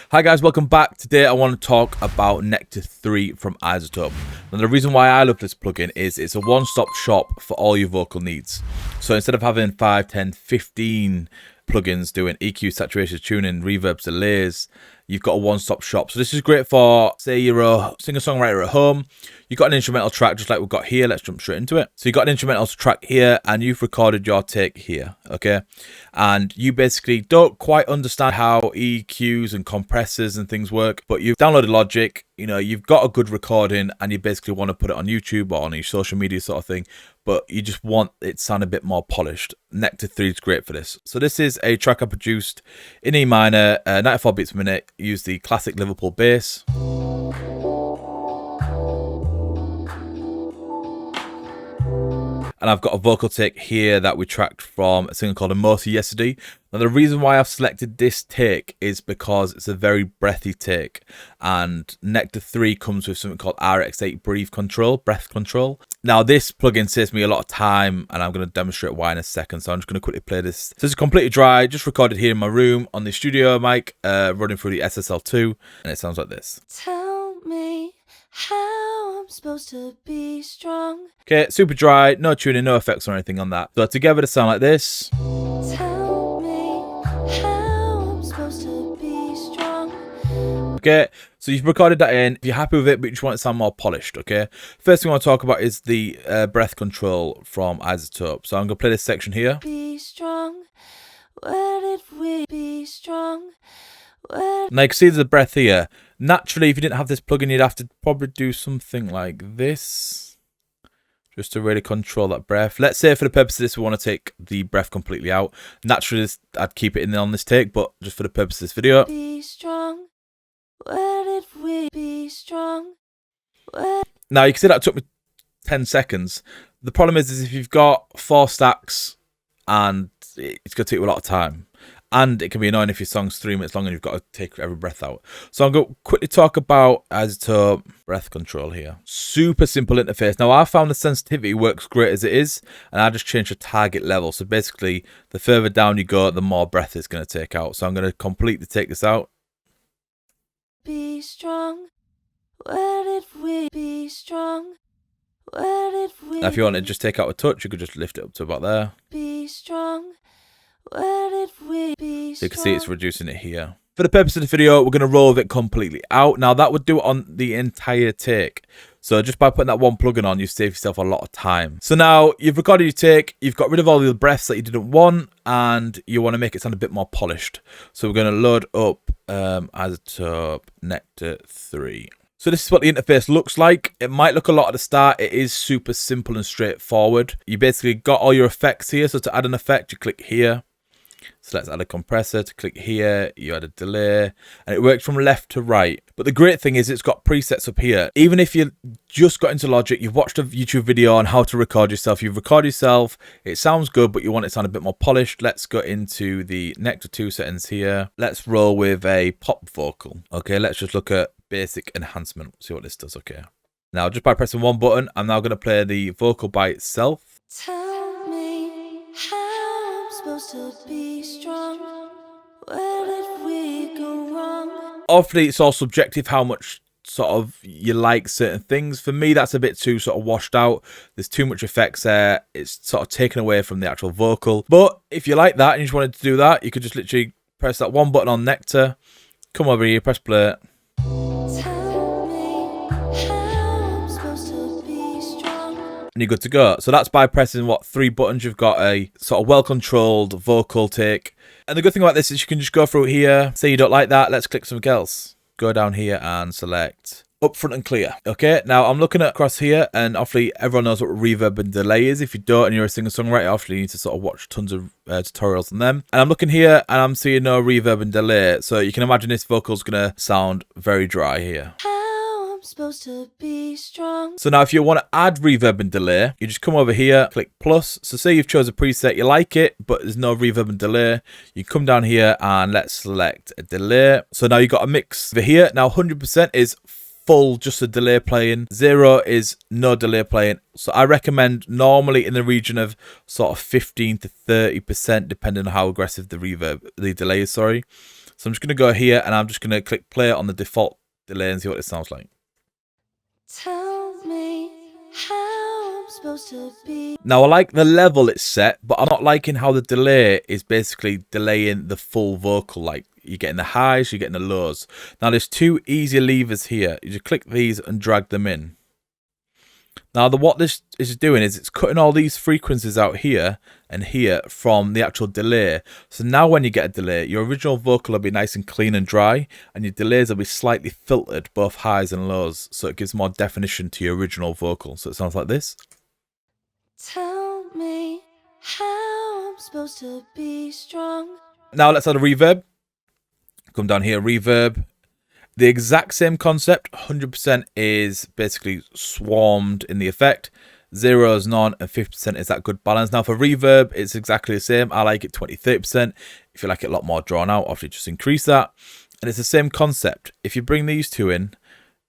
Hi guys, welcome back. Today I want to talk about Nectar 3 from iZotope. And the reason why I love this plugin is it's a one-stop shop for all your vocal needs. So instead of having 5, 10, 15 plugins doing EQ, saturation, tuning, reverbs, delays, you've got a one-stop shop. So this is great for, say you're a singer-songwriter at home, you've got an instrumental track just like we've got here. Let's jump straight into it. So you've got an instrumental track here and you've recorded your take here, okay? And you basically don't quite understand how EQs and compressors and things work, but you've downloaded Logic, you know, you've got a good recording and you basically want to put it on YouTube or on your social media sort of thing, but you just want it to sound a bit more polished. Nectar 3 is great for this. So this is a track I produced in E minor, 94 beats per minute, use the classic Liverpool bass. And I've got a vocal take here that we tracked from a singer called Emosi yesterday. Now the reason why I've selected this take is because it's a very breathy take, and Nectar 3 comes with something called RX8 breath control. Now this plugin saves me a lot of time, and I'm going to demonstrate why in a second, so I'm just going to quickly play this. So this is completely dry, just recorded here in my room on the studio mic, running through the SSL2, and it sounds like this. Tell me how I'm supposed to be strong. Okay, super dry, no tuning, no effects or anything on that. So together to sound like this. Tell me how I'm supposed to be strong. Okay, so you've recorded that in. If you're happy with it, but you just want it to sound more polished, okay? First thing I want to talk about is the breath control from iZotope. So I'm going to play this section here. Be strong. Where did we be strong? Now you can see the breath here. Naturally, if you didn't have this plugin, you'd have to probably do something like this, just to really control that breath. Let's say for the purpose of this, we want to take the breath completely out. Naturally, I'd keep it in on this take, but just for the purpose of this video. Be strong. Where did we be strong? Now you can see that took me 10 seconds. The problem is if you've got 4 stacks, and it's going to take you a lot of time. And it can be annoying if your song's 3 minutes long and you've got to take every breath out. So I'm going to quickly talk about iZotope breath control here. Super simple interface. Now I found the sensitivity works great as it is, and I just changed the target level. So basically, the further down you go, the more breath it's going to take out. So I'm going to completely take this out. Be strong. Where did we be strong? Where did we? Now if you want to just take out a touch, you could just lift it up to about there. Be strong. Where did we be strong? So you can see it's reducing it here. For the purpose of the video, we're going to roll it completely out. Now that would do it on the entire take. So just by putting that one plugin on, you save yourself a lot of time. So now you've recorded your take, you've got rid of all the breaths that you didn't want, and you want to make it sound a bit more polished. So we're going to load up iZotope Nectar 3. So this is what the interface looks like. It might look a lot at the start. It is super simple and straightforward. You basically got all your effects here. So to add an effect, you click here. So let's add a compressor. To click here, you add a delay, and it works from left to right. But the great thing is it's got presets up here. Even if you just got into Logic, you've watched a YouTube video on how to record yourself, you've recorded yourself, it sounds good, but you want it to sound a bit more polished. Let's go into the Nectar 2 settings here. Let's roll with a pop vocal. Okay, let's just look at basic enhancement, see what this does. Okay, now just by pressing one button, I'm now going to play the vocal by itself. Tell me how I'm supposed to be strong. Where did we go wrong? Obviously it's all subjective how much sort of you like certain things. For me, that's a bit too sort of washed out. There's too much effects there. It's sort of taken away from the actual vocal. But if you like that and you just wanted to do that, you could just literally press that one button on Nectar, come over here, press play. And you're good to go. So that's by pressing, 3 buttons. You've got a sort of well-controlled vocal take. And the good thing about this is you can just go through here. Say you don't like that, let's click something else. Go down here and select upfront and clear. Okay, now I'm looking at across here, and obviously everyone knows what reverb and delay is. If you don't and you're a singer-songwriter, obviously you need to sort of watch tons of tutorials on them. And I'm looking here and I'm seeing no reverb and delay. So you can imagine this vocal's gonna sound very dry here. Supposed to be strong. So now if you want to add reverb and delay, you just come over here, click plus. So say you've chose a preset, you like it, but there's no reverb and delay. You come down here and let's select a delay. So now you've got a mix over here. Now 100% is full, just a delay playing. 0 is no delay playing. So I recommend normally in the region of sort of 15 to 30%, depending on how aggressive the delay is, sorry. So I'm just going to go here and I'm just going to click play on the default delay and see what it sounds like. Tell me how I'm supposed to be. Now I like the level it's set, but I'm not liking how the delay is basically delaying the full vocal. Like you're getting the highs, you're getting the lows. Now there's two easy levers here. You just click these and drag them in. Now what this is doing is it's cutting all these frequencies out here and here from the actual delay. So now when you get a delay, your original vocal will be nice and clean and dry, and your delays will be slightly filtered, both highs and lows, so it gives more definition to your original vocal. So it sounds like this. Tell me how I'm supposed to be strong. Now let's add a reverb. Come down here, reverb. The exact same concept, 100% is basically swarmed in the effect. 0 is none, and 50% is that good balance. Now for reverb, it's exactly the same. I like it 20-30%. If you like it a lot more drawn out, obviously just increase that. And it's the same concept. If you bring these two in,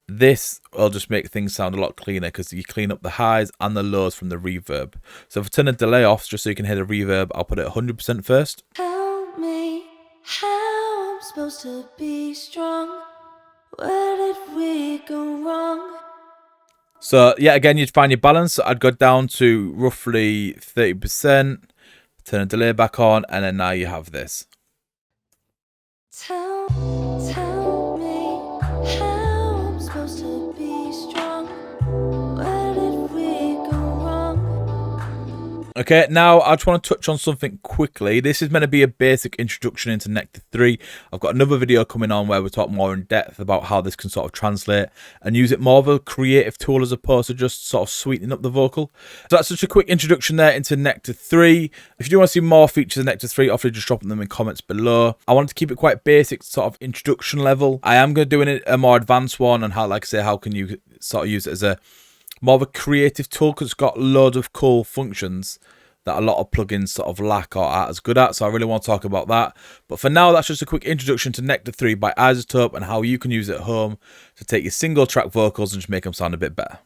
this will just make things sound a lot cleaner because you clean up the highs and the lows from the reverb. So if I turn the delay off, just so you can hear the reverb, I'll put it 100% first. Tell me how I'm supposed to be strong. Where did we go wrong? So yeah, again, you'd find your balance. So I'd go down to roughly 30%, turn the delay back on, and then now you have this. Tell me how I'm supposed to be strong. Where did we go wrong? Okay, now I just want to touch on something quickly. This is meant to be a basic introduction into Nectar 3. I've got another video coming on where we talk more in depth about how this can sort of translate and use it more of a creative tool as opposed to just sort of sweetening up the vocal. So that's such a quick introduction there into Nectar 3. If you do want to see more features in Nectar 3, obviously just drop them in comments below. I wanted to keep it quite basic, sort of introduction level. I am going to do a more advanced one on how, like I say, how can you sort of use it as a more of a creative tool, because it's got loads of cool functions that a lot of plugins sort of lack or aren't as good at. So I really want to talk about that. But for now, that's just a quick introduction to Nectar 3 by iZotope and how you can use it at home to take your single track vocals and just make them sound a bit better.